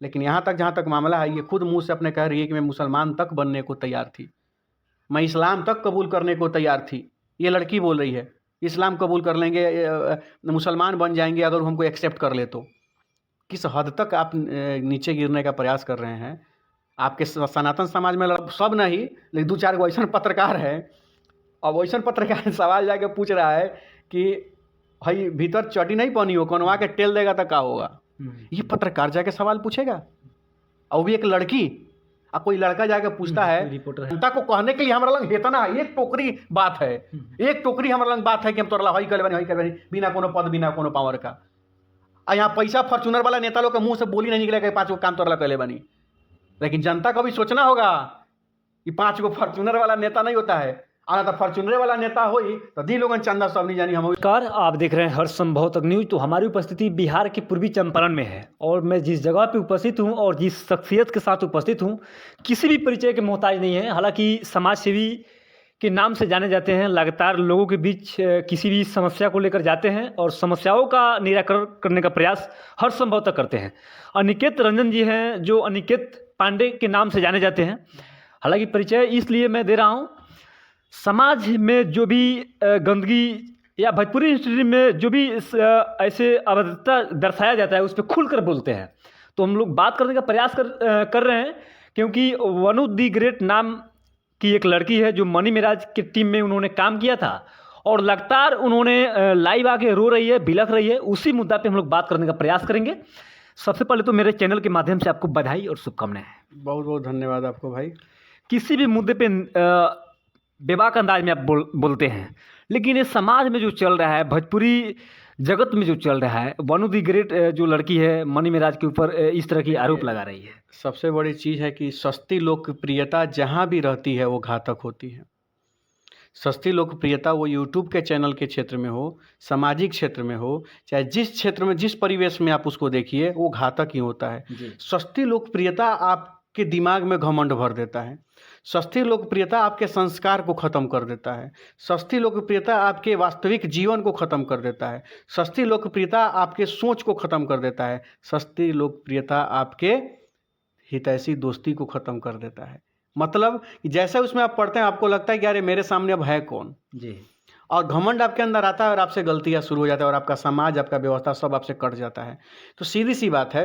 लेकिन यहाँ तक जहाँ तक मामला है, ये खुद मुँह से अपने कह रही है कि मैं मुसलमान तक बनने को तैयार थी, मैं इस्लाम तक कबूल करने को तैयार थी। ये लड़की बोल रही है इस्लाम कबूल कर लेंगे, मुसलमान बन जाएंगे अगर हमको एक्सेप्ट कर ले तो। किस हद तक आप नीचे गिरने का प्रयास कर रहे हैं। आपके सनातन समाज में सब नहीं, लेकिन 2-4 गो ऐसा पत्रकार है, अब वैसा पत्रकार सवाल जाके पूछ रहा है कि भाई भीतर चटी नहीं पहनी हो, कौनवा के टेल देगा तो क्या होगा। ये पत्रकार जाके सवाल पूछेगा, और भी एक लड़की। अब कोई लड़का जाके पूछता है, जनता को कहने के लिए हमारा लंग हेतना है, एक टोकरी बात है, एक टोकरी हमारा लंग बात है कि हम तोरा हई कर बनी बिना कोनो पद बिना कोनो पावर का। और यहाँ पैसा फॉर्चूनर वाला नेता लोग के मुंह से बोली नहीं निकलेगा 5 गो काम तोरा कर बनी। लेकिन जनता को भी सोचना होगा कि 5 गो फॉर्चूनर वाला नेता नहीं होता है, आना तो फॉर्चूनर वाला नेता हो ही तो दी लोगन चंदा सब नहीं जानी हम। नमस्कार, आप देख रहे हैं हर संभव तक न्यूज। तो हमारी उपस्थिति बिहार के पूर्वी चंपारण में है, और मैं जिस जगह पे उपस्थित हूँ और जिस शख्सियत के साथ उपस्थित हूँ, किसी भी परिचय के मोहताज नहीं है। हालांकि समाज सेवी के नाम से जाने जाते हैं, लगातार लोगों के बीच किसी भी समस्या को लेकर जाते हैं और समस्याओं का निराकरण करने का प्रयास हर संभव तक करते हैं। अनिकेत रंजन जी हैं, जो अनिकेत पांडे के नाम से जाने जाते हैं। हालांकि परिचय इसलिए मैं दे रहा हूँ, समाज में जो भी गंदगी या भोजपुरी इंडस्ट्री में जो भी ऐसे अभद्रता दर्शाया जाता है, उस पर खुलकर बोलते हैं। तो हम लोग बात करने का प्रयास कर रहे हैं, क्योंकि वनु दी ग्रेट नाम की एक लड़की है जो मनी मिराज की टीम में उन्होंने काम किया था, और लगातार उन्होंने लाइव आके रो रही है, बिलख रही है। उसी मुद्दा पे हम लोग बात करने का प्रयास करेंगे। सबसे पहले तो मेरे चैनल के माध्यम से आपको बधाई और शुभकामनाएं। बहुत बहुत धन्यवाद आपको भाई। किसी भी मुद्दे पे बेबाक अंदाज में आप बोलते हैं, लेकिन ये समाज में जो चल रहा है, भोजपुरी जगत में जो चल रहा है, वनु दी ग्रेट जो लड़की है मनी मिराज के ऊपर इस तरह की आरोप लगा रही है। सबसे बड़ी चीज़ है कि सस्ती लोकप्रियता जहाँ भी रहती है वो घातक होती है। सस्ती लोकप्रियता वो यूट्यूब के चैनल के क्षेत्र में हो, सामाजिक क्षेत्र में हो, चाहे जिस क्षेत्र में जिस परिवेश में आप उसको देखिए, वो घातक ही होता है। सस्ती लोकप्रियता आपके दिमाग में घमंड भर देता है। सस्ती लोकप्रियता आपके संस्कार को ख़त्म कर देता है। सस्ती लोकप्रियता आपके वास्तविक जीवन को ख़त्म कर देता है। सस्ती लोकप्रियता आपके सोच को ख़त्म कर देता है। सस्ती लोकप्रियता आपके हितैषी दोस्ती को ख़त्म कर देता है। मतलब जैसे उसमें आप पढ़ते हैं, आपको लगता है कि अरे मेरे सामने अब है कौन जी, और घमंड आपके अंदर आता है और आपसे गलतियाँ शुरू हो जाता है और आपका समाज, आपका व्यवस्था सब आपसे कट जाता है। तो सीधी सी बात है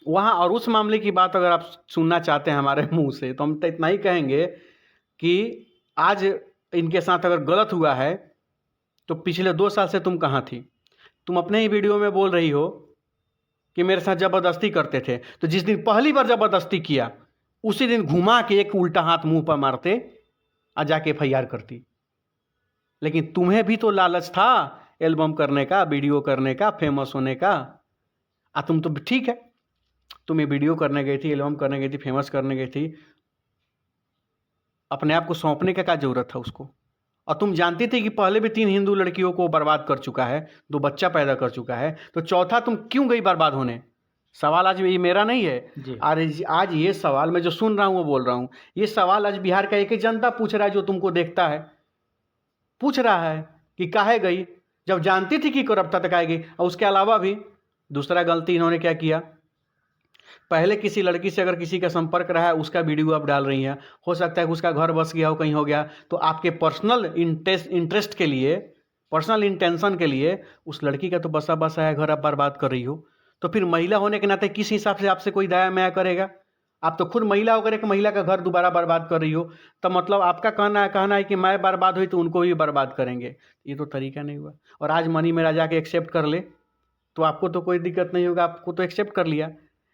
वहाँ। और उस मामले की बात अगर आप सुनना चाहते हैं हमारे मुंह से, तो हम तो इतना ही कहेंगे कि आज इनके साथ अगर गलत हुआ है तो पिछले 2 साल से तुम कहाँ थी। तुम अपने ही वीडियो में बोल रही हो कि मेरे साथ ज़बरदस्ती करते थे, तो जिस दिन पहली बार ज़बरदस्ती किया उसी दिन घुमा के एक उल्टा हाथ मुंह पर मारते और जाके FIR करती। लेकिन तुम्हें भी तो लालच था एल्बम करने का, वीडियो करने का, फेमस होने का। तुम तो ठीक है, तुम ये वीडियो करने गई थी, एल्बम करने गई थी, फेमस करने गई थी, अपने आप को सौंपने का क्या ज़रूरत था उसको। और तुम जानती थी कि पहले भी 3 हिंदू लड़कियों को बर्बाद कर चुका है, 2 बच्चा पैदा कर चुका है, तो चौथा तुम क्यों गई बर्बाद होने। सवाल आज ये मेरा नहीं है, आज ये सवाल मैं जो सुन रहा हूँ वो बोल रहा हूँ। ये सवाल आज बिहार का एक जनता पूछ रहा है, जो तुमको देखता है, पूछ रहा है कि काहे गई, जब जानती थी कि करप्ट तक आएगी। और उसके अलावा भी दूसरा गलती इन्होंने क्या किया, पहले किसी लड़की से अगर किसी का संपर्क रहा है उसका वीडियो आप डाल रही हैं। हो सकता है कि उसका घर बस गया हो, कहीं हो गया, तो आपके पर्सनल इंटरेस्ट के लिए, पर्सनल इंटेंशन के लिए उस लड़की का तो बसा बसा है घर आप बर्बाद कर रही हो। तो फिर महिला होने के नाते किस हिसाब से आपसे कोई दया माया करेगा। आप तो खुद महिला होकर एक महिला का घर दोबारा बर्बाद कर रही हो, तो मतलब आपका कहना है कि मैं बर्बाद हुई तो उनको भी बर्बाद करेंगे। ये तो तरीका नहीं हुआ। और आज मनी मेरा जाके एक्सेप्ट कर ले तो आपको तो कोई दिक्कत नहीं होगा, आपको तो एक्सेप्ट कर लिया।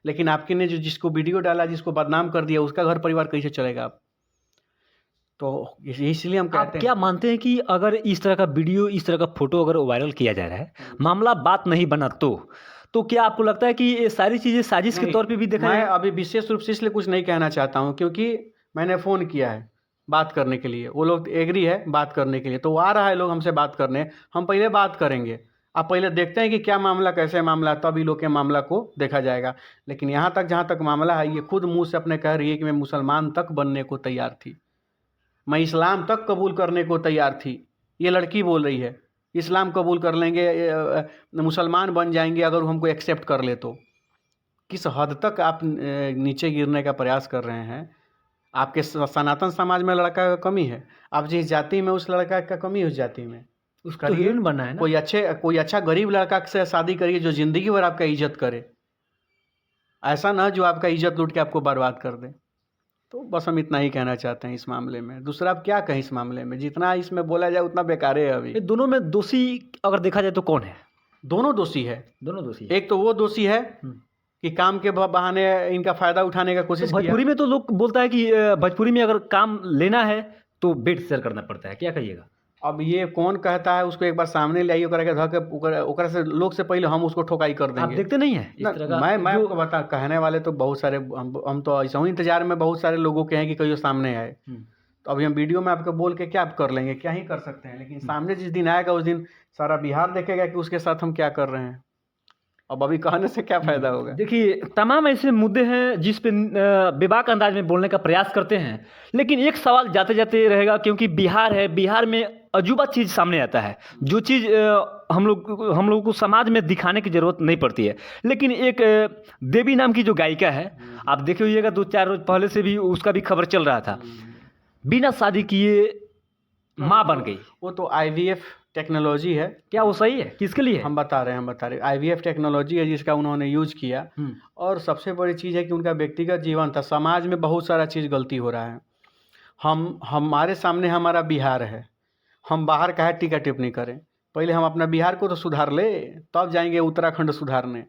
लेकिन आपके ने जो जिसको वीडियो डाला, जिसको बदनाम कर दिया, उसका घर परिवार कैसे चलेगा आप। तो इसलिए हम कहते हैं, क्या मानते हैं कि अगर इस तरह का वीडियो, इस तरह का फोटो अगर वायरल किया जा रहा है, मामला बात नहीं बना, तो क्या आपको लगता है कि ये सारी चीज़ें साजिश के तौर पे भी देखा मैं है? अभी विशेष रूप से इसलिए कुछ नहीं कहना चाहता हूँ क्योंकि मैंने फ़ोन किया है बात करने के लिए, वो लोग एग्री है बात करने के लिए, तो वो आ रहा है लोग हमसे बात करने। हम पहले बात करेंगे, आप पहले देखते हैं कि क्या मामला, कैसे मामला, तब ही लोग के मामला को देखा जाएगा। लेकिन यहाँ तक जहाँ तक मामला है, ये खुद मुँह से अपने कह रही है कि मैं मुसलमान तक बनने को तैयार थी, मैं इस्लाम तक कबूल करने को तैयार थी। ये लड़की बोल रही है इस्लाम कबूल कर लेंगे, मुसलमान बन जाएंगे अगर हमको एक्सेप्ट कर ले तो। किस हद तक आप नीचे गिरने का प्रयास कर रहे हैं। आपके सनातन समाज में लड़का का कमी है, आप जिस जाति में उस लड़का का कमी है उस जाति में उसका तो हीरोइन बनना है ना। कोई अच्छा गरीब लड़का से शादी करिए जो ज़िंदगी भर आपका इज्जत करे, ऐसा ना जो आपका इज्जत लूट के आपको बर्बाद कर दे। तो बस हम इतना ही कहना चाहते हैं इस मामले में। दूसरा आप क्या कहें इस मामले में, जितना इसमें बोला जाए उतना बेकार है। अभी ये दोनों में दोषी अगर देखा जाए तो कौन है? दोनों दोषी है। दोनों दोषी। एक तो वो दोषी है कि काम के बहाने इनका फायदा उठाने का कोशिश किया। भोजपुरी में तो लोग बोलता है कि भोजपुरी में अगर काम लेना है तो बेड शेयर करना पड़ता है, क्या कहिएगा? अब ये कौन कहता है, उसको एक बार सामने ले आइए, ओकरा से लोग से पहले हम उसको ठोकाई कर देंगे। आप देखते नहीं है इस तरह का? मैं आपको बता, कहने वाले तो बहुत सारे, हम तो ऐसा ही इंतजार में बहुत सारे लोगों के हैं कि कहीं सामने आए। तो अभी हम वीडियो में आपको बोल के क्या कर लेंगे, क्या ही कर सकते हैं, लेकिन सामने जिस दिन आएगा उस दिन सारा बिहार देखेगा कि उसके साथ हम क्या कर रहे हैं। अब अभी कहने से क्या फायदा होगा। देखिए, तमाम ऐसे मुद्दे हैं जिस पे बेबाक अंदाज में बोलने का प्रयास करते हैं, लेकिन एक सवाल जाते जाते रहेगा, क्योंकि बिहार है, बिहार में अजूबा चीज़ सामने आता है, जो चीज़ हम लोगों को समाज में दिखाने की ज़रूरत नहीं पड़ती है। लेकिन एक देवी नाम की जो गायिका है, आप देखे होइएगा 2-4 रोज पहले से भी उसका भी खबर चल रहा था, बिना शादी किए माँ बन गई। वो तो IVF टेक्नोलॉजी है। क्या वो सही है? किसके लिए? हम बता रहे हैं IVF टेक्नोलॉजी है जिसका उन्होंने यूज किया। और सबसे बड़ी चीज़ है कि उनका व्यक्तिगत जीवन था। समाज में बहुत सारा चीज़ गलती हो रहा है। हमारे सामने हमारा बिहार है, हम बाहर का है टीका टिप्पणी करें। पहले हम अपना बिहार को तो सुधार ले, तब जाएंगे उत्तराखंड सुधारने,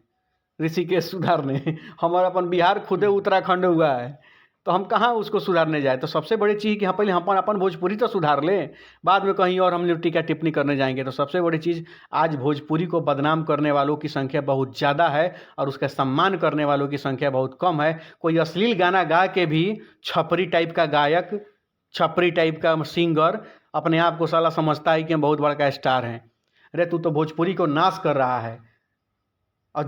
ऋषिकेश सुधारने। हमारा अपन बिहार खुदे उत्तराखंड हुआ है, तो हम कहाँ उसको सुधारने जाए। तो सबसे बड़ी चीज़ कि हाँ, पहले हम अपन भोजपुरी तो सुधार लें, बाद में कहीं और हम लोग टीका टिप्पणी करने जाएंगे। तो सबसे बड़ी चीज़, आज भोजपुरी को बदनाम करने वालों की संख्या बहुत ज़्यादा है और उसका सम्मान करने वालों की संख्या बहुत कम है। कोई अश्लील गाना गा के भी छपरी टाइप का गायक, छपरी टाइप का सिंगर अपने आप को साला समझता है कि हम बहुत बड़ा स्टार हैं। अरे तू तो भोजपुरी को नाश कर रहा है। और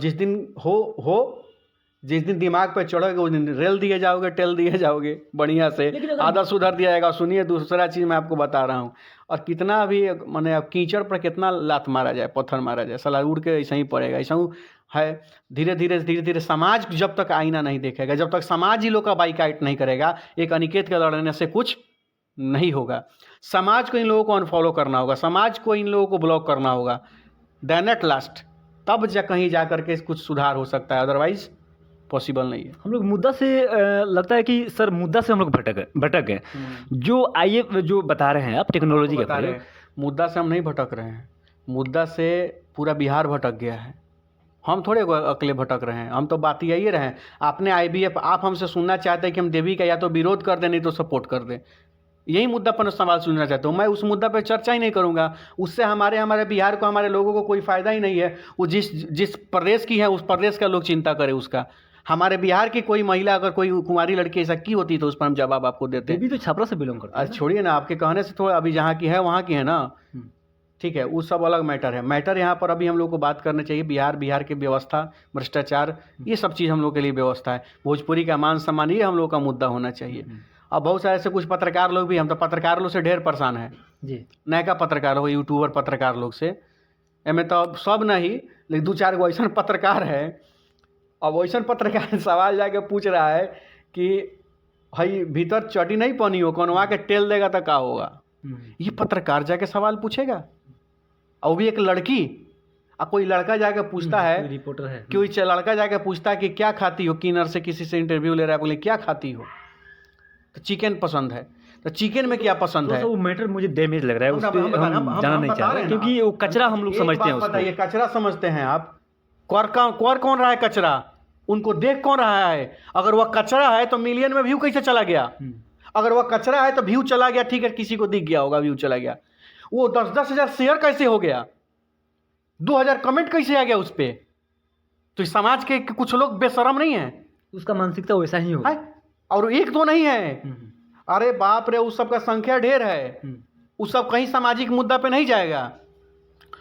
जिस दिन दिमाग पे चढ़ोगे उस दिन रेल दिए जाओगे, टेल दिए जाओगे बढ़िया से, आधा सुधर दिया जाएगा। सुनिए, दूसरा चीज़ मैं आपको बता रहा हूँ, और कितना भी मैंने अब कीचड़ पर कितना लात मारा जाए, पत्थर मारा जाए, साला उड़ के ऐसा ही पड़ेगा। ऐसा है। धीरे धीरे समाज जब तक आईना नहीं देखेगा, जब तक समाज ही लोग का बाइकाट नहीं करेगा, एक अनिकेत के लड़ने से कुछ नहीं होगा। समाज को इन लोगों को अनफॉलो करना होगा, समाज को इन लोगों को ब्लॉक करना होगा, देन एट लास्ट तब कहीं जा करके कुछ सुधार हो सकता है, अदरवाइज पॉसिबल नहीं है। हम लोग मुद्दा से लगता है कि सर मुद्दा से हम लोग भटक गए। जो बता रहे हैं आप टेक्नोलॉजी के बारे में, मुद्दा से हम नहीं भटक रहे हैं, मुद्दा से पूरा बिहार भटक गया है। हम थोड़े अकेले भटक रहे हैं, हम तो बात यही रहे हैं। आपने IVF, आप हमसे सुनना चाहते हैं कि हम देवी का या तो विरोध कर दें नहीं तो सपोर्ट कर दें, यही मुद्दा पर सवाल सुनना चाहता हूँ। मैं उस मुद्दा पर चर्चा ही नहीं करूँगा, उससे हमारे बिहार को, हमारे लोगों को कोई फ़ायदा ही नहीं है। वो जिस प्रदेश की है उस प्रदेश का लोग चिंता करे उसका। हमारे बिहार की कोई महिला अगर कोई कुंवारी लड़की ऐसा की होती तो उस पर हम जवाब आपको देते हैं। देवी तो छपरा से बिलोंग करता है। छोड़िए ना, आपके कहने से थोड़ा, अभी जहाँ की है वहाँ की है ना, ठीक है, वो सब अलग मैटर है। मैटर यहाँ पर अभी हम लोग को बात करनी चाहिए बिहार की व्यवस्था, भ्रष्टाचार, ये सब चीज़ हम लोग के लिए व्यवस्था है। भोजपुरी का मान सम्मान, ये हम लोग का मुद्दा होना चाहिए। अब बहुत सारे से कुछ पत्रकार लोग भी, हम तो पत्रकार लोग से ढेर परेशान है जी, नयका पत्रकार हो, यूट्यूबर पत्रकार लोग से, एमें तो सब नहीं, लेकिन 2-4 गो ऐसा पत्रकार है। अब वैसा पत्रकार सवाल जाके पूछ रहा है कि भाई भीतर चटी नहीं पानी हो, कौनवा के टेल देगा तो क्या होगा। ये पत्रकार जाके सवाल पूछेगा, और भी एक लड़की, कोई लड़का जाके पूछता है, रिपोर्टर है, कोई लड़का जाके पूछता है कि क्या खाती हो, किनर से किसी से इंटरव्यू ले रहा है, बोले क्या खाती हो, तो चिकन पसंद है। तो चिकन में क्या पसंद है, वो मैटर मुझे डैमेज लग रहा है, उस पे हम जाना नहीं चाह रहे, क्योंकि वो कचरा हम लोग समझते हैं उसको। ये कचरा समझते हैं आप। कर कौन रहा है कचरा, उनको देख कौन रहा है। अगर वह कचरा है तो मिलियन में व्यू कैसे चला गया, अगर वह कचरा है तो व्यू चला गया, ठीक है, किसी को दिख गया होगा, व्यू चला गया। वो 10-10 हज़ार शेयर कैसे हो गया, 2000 कमेंट कैसे आ गया उस पर। तो इस समाज के कुछ लोग बेशरम नहीं है, उसका मानसिकता वैसा ही होगा। और 1-2 नहीं है, अरे बाप रे, उस सब का संख्या ढेर है। उस सब कहीं सामाजिक मुद्दा पे नहीं जाएगा,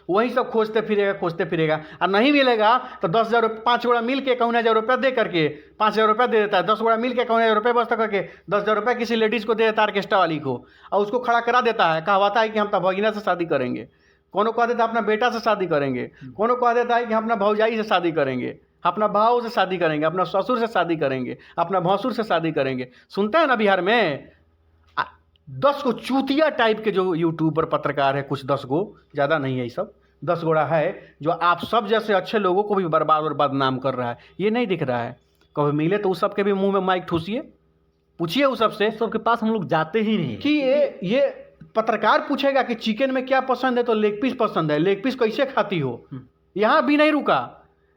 वही सब खोजते फिरेगा, और नहीं मिलेगा तो 10,000 रुपये, 5 गोड़ा मिल के 51,000 रुपया दे करके 5,000 रुपया दे देता है, 10 गोड़ा मिल के 51,000 रुपये बस्ता करके 10,000 रुपये किसी लेडीज़ को दे देता है, ऑर्केस्ट्रा वाली को, और उसको खड़ा करा देता है। कहवाता है कि हम तो भगिना से शादी करेंगे, कोनो कह देता है अपना बेटा से शादी करेंगे, कोनो कह देता है कि हम अपना भौजाई से शादी करेंगे। अपना भाव से शादी करेंगे, अपना ससुर से शादी करेंगे, अपना भसुर से शादी करेंगे। सुनते हैं ना बिहार में 10 गो चूतिया टाइप के जो यूट्यूबर पत्रकार है, कुछ 10 गो, ज़्यादा नहीं है ये सब, 10 गोड़ा है जो आप सब जैसे अच्छे लोगों को भी बर्बाद और बदनाम कर रहा है। ये नहीं दिख रहा है। कभी मिले तो उस सब के भी मुंह में माइक ठूसिए, पूछिए उस सबसे। सबके पास हम लोग जाते ही नहीं कि ये पत्रकार पूछेगा कि चिकन में क्या पसंद है तो लेग पीस पसंद है। लेग पीस कैसे खाती हो? यहाँ भी नहीं रुका।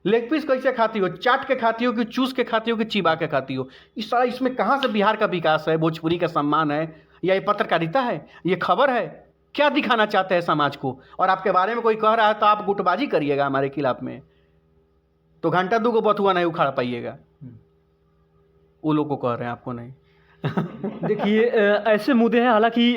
लेग पीस कैसे खाती हो? चाट के खाती हो कि चूस के खाती हो कि चिबा के खाती हो? इस सारा इसमें कहाँ से बिहार का विकास है, भोजपुरी का सम्मान है, या ये पत्रकारिता है, ये खबर है? क्या दिखाना चाहते हैं समाज को? और आपके बारे में कोई कह रहा है तो आप गुटबाजी करिएगा हमारे खिलाफ में, तो घंटा 2 को बथुआ नहीं उखाड़ पाइएगा। वो लोग को कह रहे हैं, आपको नहीं। देखिए ऐसे मुद्दे हैं, हालांकि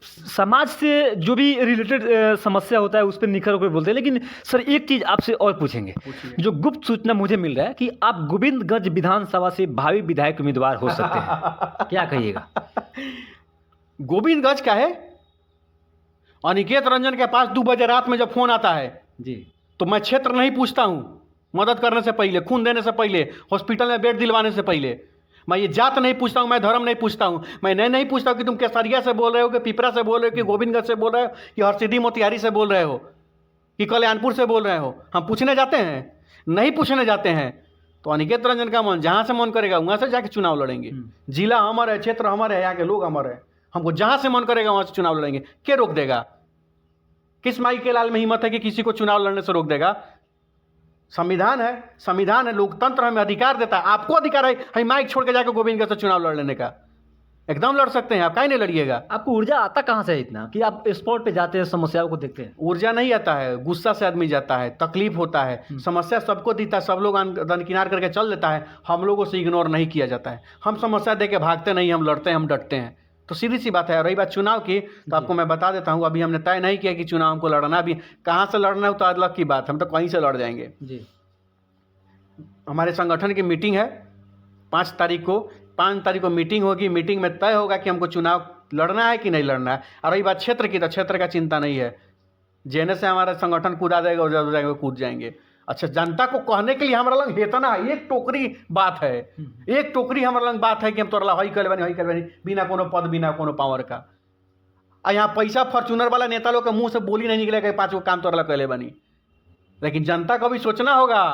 समाज से जो भी रिलेटेड समस्या होता है उस पर निखर होकर बोलते हैं। लेकिन सर एक चीज़ आपसे और पूछेंगे, जो गुप्त सूचना मुझे मिल रहा है कि आप गोविंदगंज विधानसभा से भावी विधायक उम्मीदवार हो सकते हैं, क्या कहिएगा? गोविंदगंज का है? अनिकेत रंजन के पास 2 बजे रात में जब फोन आता है जी, तो मैं क्षेत्र नहीं पूछता हूँ। मदद करने से पहले, खून देने से पहले, हॉस्पिटल में बेड दिलवाने से पहले मैं ये जात नहीं पूछता हूँ, मैं धर्म नहीं पूछता हूँ। मैं नहीं पूछता हूँ कि तुम केसरिया से बोल रहे हो, कि पिपरा से बोल रहे हो, कि गोविंदगंज से बोल रहे हो, कि हरसिद्धि मोतिहारी से बोल रहे हो, कि कल्याणपुर से बोल रहे हो। हम पूछने जाते हैं? नहीं पूछने जाते हैं। तो अनिकेत रंजन का मन जहाँ से मन करेगा वहाँ से जाके चुनाव लड़ेंगे। जिला हमारा है, क्षेत्र हमारे है, यहाँ के लोग हमारे हैं। हमको जहाँ से मन करेगा वहाँ से चुनाव लड़ेंगे। क्या रोक देगा? किस माई के लाल में हिम्मत है कि किसी को चुनाव लड़ने से रोक देगा? संविधान है, संविधान है, लोकतंत्र हमें अधिकार देता है। आपको अधिकार है माइक छोड़ के जाकर गोविंदगंज से चुनाव लड़ लेने का। एकदम लड़ सकते हैं आप, काहे नहीं लड़िएगा? आपको ऊर्जा आता कहाँ से है इतना कि आप स्पॉट पे जाते हैं, समस्याओं को देखते हैं? ऊर्जा नहीं आता है, गुस्सा से आदमी जाता है, तकलीफ होता है, समस्या सबको दिखता है, सब लोग दरकिनार करके चल देता है, हम लोगों से इग्नोर नहीं किया जाता है। हम समस्या दे के भागते नहीं, हम लड़ते हैं, हम डटते हैं। तो सीधी सी बात है। रही बात चुनाव की, तो आपको मैं बता देता हूँ, अभी हमने तय नहीं किया कि चुनाव हमको लड़ना भी। कहाँ से लड़ना है तो अलग की बात, हम तो कहीं से लड़ जाएंगे जी। हमारे संगठन की मीटिंग है 5 तारीख को। 5 तारीख को मीटिंग होगी। मीटिंग में तय होगा कि हमको चुनाव लड़ना है कि नहीं लड़ना है। और रही बात क्षेत्र की, तो क्षेत्र का चिंता नहीं है। जेने से हमारा संगठन कूदा जाएगा और जब जाएंगे कूद जाएंगे। अच्छा, जनता को कहने के लिए हमारा लंग हेतना है, एक टोकरी बात है, एक टोकरी हमारा लंग बात है कि हम तोरा हई कर बनी, बिना कोनो पद, बिना कोनो पावर का। आ यहाँ पैसा फॉर्चूनर वाला नेता लोग के मुंह से बोली नहीं निकलेगा 5 गो काम तोरा कैले बनी। लेकिन जनता को भी सोचना होगा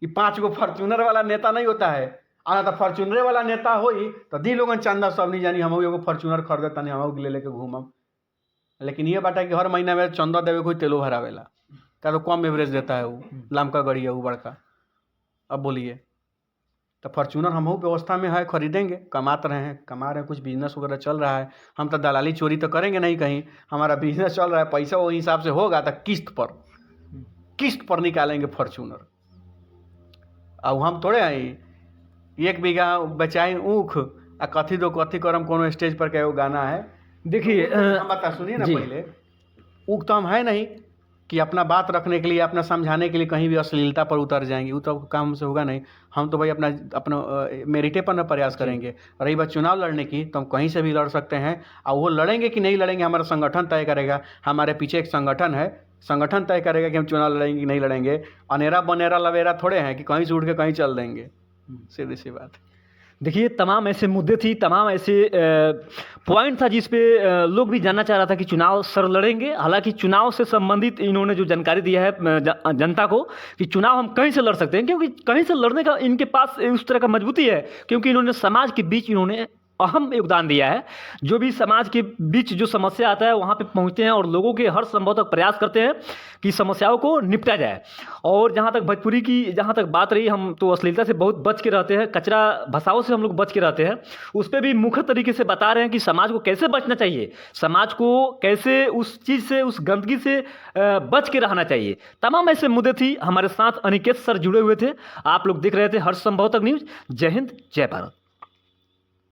कि 5 गो फॉर्चूनर वाला नेता नहीं होता है। आना तो फॉर्चूनर वाला नेता होई तो दी लोगन चंदा सब नहीं जानी, हम एगो फॉर्चूनर खरीदे तनी हम ले लेके घूमम। लेकिन ये बात है कि हर महीना में चंदा देवे कोई तेलो भरावेला, क्या तो कम एवरेज देता है वो, लमका गाड़ी है वो बड़का। अब बोलिए, तो फॉर्चूनर हम व्यवस्था में है, खरीदेंगे, कमा रहे हैं, कुछ बिजनेस वगैरह चल रहा है। हम तो दलाली चोरी तो करेंगे नहीं कहीं, हमारा बिजनेस चल रहा है, पैसा वो हिसाब से होगा तो किस्त पर निकालेंगे फॉर्चूनर। अब हम थोड़े हैं 1 बीघा बचाए ऊख आ कथी दो कथी करम कोनो स्टेज पर का गाना है। देखिए हम बता सुनिए ना, पहले ऊख तो हम है नहीं कि अपना बात रखने के लिए, अपना समझाने के लिए कहीं भी अश्लीलता पर उतर जाएंगे, वो तो काम से होगा नहीं। हम तो भाई अपना मेरिटे पर ना प्रयास करेंगे। रही बात चुनाव लड़ने की, तो हम कहीं से भी लड़ सकते हैं। और वो लड़ेंगे कि नहीं लड़ेंगे हमारा संगठन तय करेगा। हमारे पीछे एक संगठन है, संगठन तय करेगा कि हम चुनाव लड़ेंगे कि नहीं लड़ेंगे। अनेरा बनेरा लवेरा थोड़े हैं कि कहीं से उठ के कहीं चल देंगे, सीधी सी बात। देखिए तमाम ऐसे मुद्दे थी, तमाम ऐसे पॉइंट था जिस पे लोग भी जानना चाह रहा था कि चुनाव सर लड़ेंगे। हालांकि चुनाव से संबंधित इन्होंने जो जानकारी दिया है जनता को कि चुनाव हम कहीं से लड़ सकते हैं, क्योंकि कहीं से लड़ने का इनके पास उस तरह का मजबूती है, क्योंकि इन्होंने समाज के बीच इन्होंने अहम योगदान दिया है। जो भी समाज के बीच जो समस्या आता है वहाँ पे पहुँचते हैं और लोगों के हर संभव तक प्रयास करते हैं कि समस्याओं को निपटा जाए। और जहाँ तक भोजपुरी की जहाँ तक बात रही, हम तो अश्लीलता से बहुत बच के रहते हैं, कचरा भाषाओं से हम लोग बच के रहते हैं। उस पर भी मुख्य तरीके से बता रहे हैं कि समाज को कैसे बचना चाहिए, समाज को कैसे उस चीज़ से, उस गंदगी से बच के रहना चाहिए। तमाम ऐसे मुद्दे थी। हमारे साथ अनिकेत सर जुड़े हुए थे। आप लोग देख रहे थे हर संभव तक न्यूज़। जय हिंद, जय भारत।